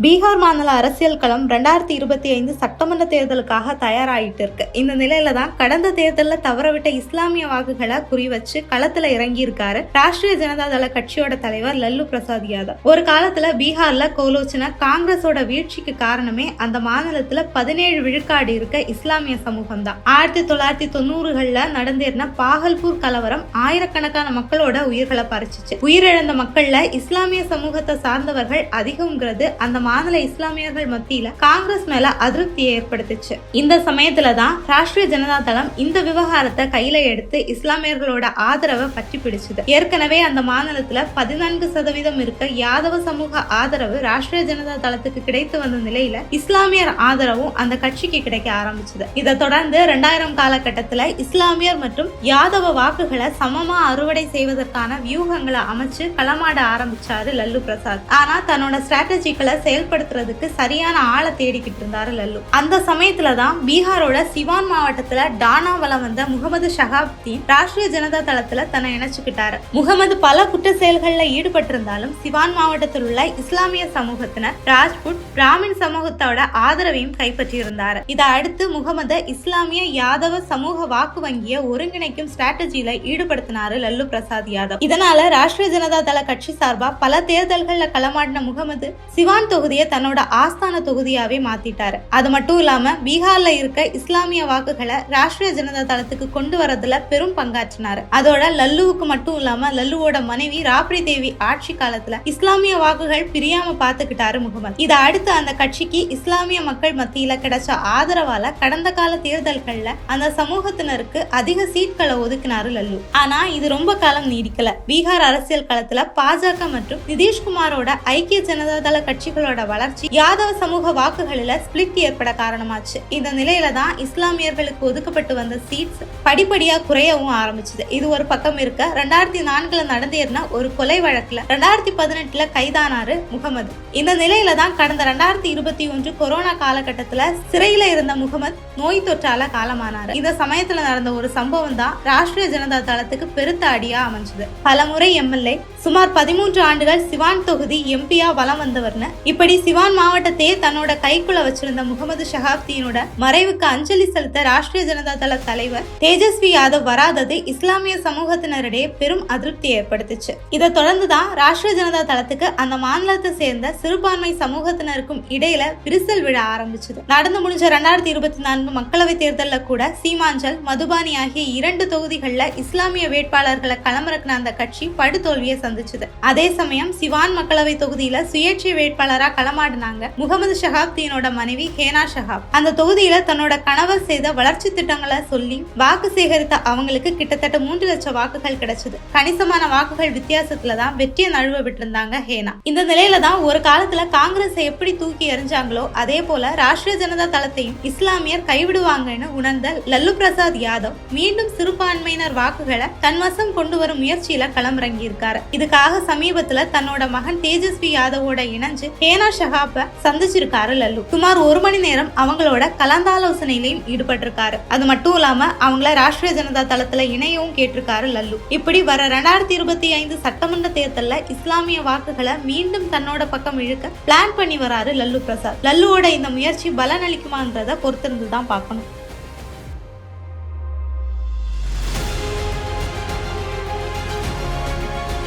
பீகார் மாநில அரசியல் களம் 2025 சட்டமன்ற தேர்தலுக்காக தயாராகிட்டு இருக்கு. இந்த நிலையில தான் கடந்த தேர்தலில் தவறவிட்ட இஸ்லாமிய வாக்குகளை குறி வச்சு களத்துல இறங்கி இருக்காரு ராஷ்டிரிய ஜனதா தள கட்சியோட தலைவர் லல்லு பிரசாத் யாதவ். ஒரு காலத்துல பீகார்ல கோலோச்சின காங்கிரஸோட வீழ்ச்சிக்கு காரணமே அந்த மாநிலத்துல 17 விழுக்காடு இருக்க இஸ்லாமிய சமூகம் தான். 1990களில் நடந்தேறின பாகல்பூர் கலவரம் ஆயிரக்கணக்கான மக்களோட உயிர்களை பறிச்சிச்சு. உயிரிழந்த மக்கள்ல இஸ்லாமிய சமூகத்தை சார்ந்தவர்கள் அதிகம்ங்கிறது அந்த மாநில இஸ்லாமியர்கள் மத்தியில காங்கிரஸ் மேல அதிருப்தியை ஏற்படுத்துச்சு. இந்த சமயத்துல தான் ராஷ்டிரிய ஜனதா தளம் இந்த விவகாரத்தை கையில எடுத்து இஸ்லாமியர்களோட ஆதரவை பற்றி பிடிச்சது. ஏற்கனவே அந்த மாநிலத்துல 14% இருக்க யாதவ சமூக ஆதரவு ராஷ்டிரிய ஜனதா தளத்துக்கு கிடைத்து வந்த நிலையில இஸ்லாமியர் ஆதரவும் அந்த கட்சிக்கு கிடைக்க ஆரம்பிச்சது. இதை தொடர்ந்து 2000 காலகட்டத்துல இஸ்லாமியர் மற்றும் யாதவ வாக்குகளை சமமா அறுவடை செய்வதற்கான வியூகங்களை அமைச்சு களமாட ஆரம்பிச்சாரு லல்லு பிரசாத். ஆனா தன்னோட ஸ்ட்ராட்டஜிக்களை செயல்படுத்துறதுக்கு சரியான ஆளை தேடிக்கிட்டு இருந்தாரு லல்லு. அந்த சமயத்துலதான் பீகாரோட சிவான் மாவட்டத்துல டானா வலம் வந்த முகமது ஷஹாப்தீன் ராஷ்டிரிய ஜனதா தளத்துல தன்னை இணைச்சுக்கிட்டாரு. முகமது பல குற்ற செயல்கள்ல ஈடுபட்டிருந்தாலும் சிவான் மாவட்டத்தில் உள்ள இஸ்லாமிய சமூகத்தினர் ராஜ்புட் பிராமின் சமூகத்தோட ஆதரவையும் கைப்பற்றி இருந்தாரு. இதை அடுத்து முகமது இஸ்லாமிய யாதவ சமூக வாக்கு வங்கிய ஒருங்கிணைக்கும் ஸ்ட்ராட்டஜியில ஈடுபடுத்தினாரு லல்லு பிரசாத் யாதவ். இதனால ராஷ்டிரிய ஜனதா தள கட்சி சார்பா பல தேர்தல்கள்ல களமாடின முகமது சிவான் தொகுதியை தன்னோட ஆஸ்தான தொகுதியாவே மாத்திட்டாரு. அது மட்டும் இல்லாம பீகார்ல இருக்க இஸ்லாமிய வாக்குகளை ராஷ்டிரிய ஜனதா தளத்துக்கு கொண்டு வரதுல பெரும் பங்காற்றினாரு. அதோட லல்லுவுக்கு மட்டும் இல்லாம லல்லுவோட மனைவி ராப்ரி தேவி ஆட்சி காலத்துல இஸ்லாமிய வாக்குகள் பிரியாம பாத்துக்கிட்டாரு முகமது. இதை அடுத்து அந்த கட்சிக்கு இஸ்லாமிய மக்கள் மத்தியில கிடைச்ச ஆதரவால கடந்த கால தேர்தல்கள்ல அந்த சமூகத்தினருக்கு அதிக சீட்களை ஒதுக்கினாரு லல்லு. ஆனா இது ரொம்ப காலம் நீடிக்கல. பீகார் அரசியல் களத்துல பாஜக மற்றும் நிதிஷ்குமாரோட ஐக்கிய ஜனதா தள கட்சிகளோட வளர்ச்சி யாதவ சமூக வாக்குகளில ஸ்பிளிட் ஏற்பட காரணமாச்சு. இந்த நிலையில தான் இஸ்லாமியர்களுக்கு ஒதுக்கப்பட்டு வந்த சீட்ஸ் படிப்படியா குறையவும் ஆரம்பிச்சது. இது ஒரு பக்கம் இருக்க 2004 நடந்தேறின ஒரு கொலை வழக்குல 2018 கைதானாரு முகமது. இந்த நிலையில தான் கடந்த 2021 கொரோனா காலகட்டத்துல சிறையில இருந்த முகமது நோய் தொற்றால காலமானாரு. இந்த சமயத்துல நடந்த ஒரு சம்பவம் தான் ராஷ்டிரிய ஜனதா தளத்துக்கு பெருத்த அடியா அமைஞ்சது. பலமுறை எம்எல்ஏ, சுமார் 13 ஆண்டுகள் சிவான் தொகுதி எம்பியா வலம் வந்தவர்னு இப்படி சிவான் மாவட்டத்தையே தன்னோட கைக்குள்ள வச்சிருந்த முகமது ஷஹாப்தீனோட மறைவுக்கு அஞ்சலி செலுத்த ராஷ்டிரிய ஜனதா தள தலைவர் தேஜஸ்வி யாதவ் வராதது இஸ்லாமிய சமூகத்தினரிடையே பெரும் அதிருப்தி ஏற்படுத்துச்சு. இதை தொடர்ந்துதான் ராஷ்டிரிய ஜனதா தளத்துக்கு அந்த மாநிலத்தை சேர்ந்த சிறுபான்மை சமூகத்தினருக்கும் இடையில விரிசல் விழ ஆரம்பிச்சது. நடந்து முடிஞ்ச 2024 மக்களவை தேர்தலில் கூட சீமாஞ்சல், மதுபானி ஆகிய 2 தொகுதிகள்ல இஸ்லாமிய வேட்பாளர்களை களமிறக்கின அந்த கட்சி படுதோல்வியை சந்திச்சது. அதே சமயம் சிவான் மக்களவை தொகுதியில சுயேட்சை வேட்பாளரா களமாடினாங்க முகமது ஷஹாப்தீனோட மனைவி ஹேனா ஷஹாப். அந்த தொகுதியில தன்னோட கணவர் செய்த வளர்ச்சி திட்டங்களை சொல்லி வாக்கு சேகரித்த அவங்களுக்கு கிட்டத்தட்ட 3 லட்சம் வாக்குகள் கிடைச்சது. கணிசமான வாக்குகள் வித்தியாசத்துலதான் வெற்றியை நழுவ விட்டிருந்தாங்க ஹேனா. இந்த நிலையில தான் ஒரு காலத்துல காங்கிரஸ் எப்படி தூக்கி எறிஞ்சாங்களோ அதே போல ராஷ்டிரிய ஜனதா தளத்தையும் இஸ்லாமியர் கைவிடுவாங்கன்னு உணர்ந்த லல்லு பிரசாத் யாதவ் மீண்டும் சிறுபான்மையினர் வாக்குகளை தன்வசம் கொண்டு வரும் முயற்சியில களமிறங்கி இருக்காரு. இதுக்காக சமீபத்துல தன்னோட மகன் தேஜஸ்வி யாதவோட இணைஞ்சு ஹேனா ஷஹாப்ப சந்திச்சிருக்காரு லல்லு. சுமார் 1 மணி நேரம் அவங்களோட கலந்தாலோசனையிலையும் ஈடுபட்டிருக்காரு. அது மட்டும் இல்லாம அவங்கள ராஷ்டிரிய ஜனதா தளத்துல இணையவும் கேட்டிருக்காரு லல்லு. இப்படி வர 2025 சட்டமன்ற தேர்தல்ல இஸ்லாமிய வாக்குகளை மீண்டும் தன்னோட பக்கம் இழுக்க பிளான் பண்ணி வராரு லல்லு பிரசாத். லல்லுவோட இந்த முயற்சி பலனளிக்குமான்றத பொறுத்திருந்துதான் பார்க்கணும்.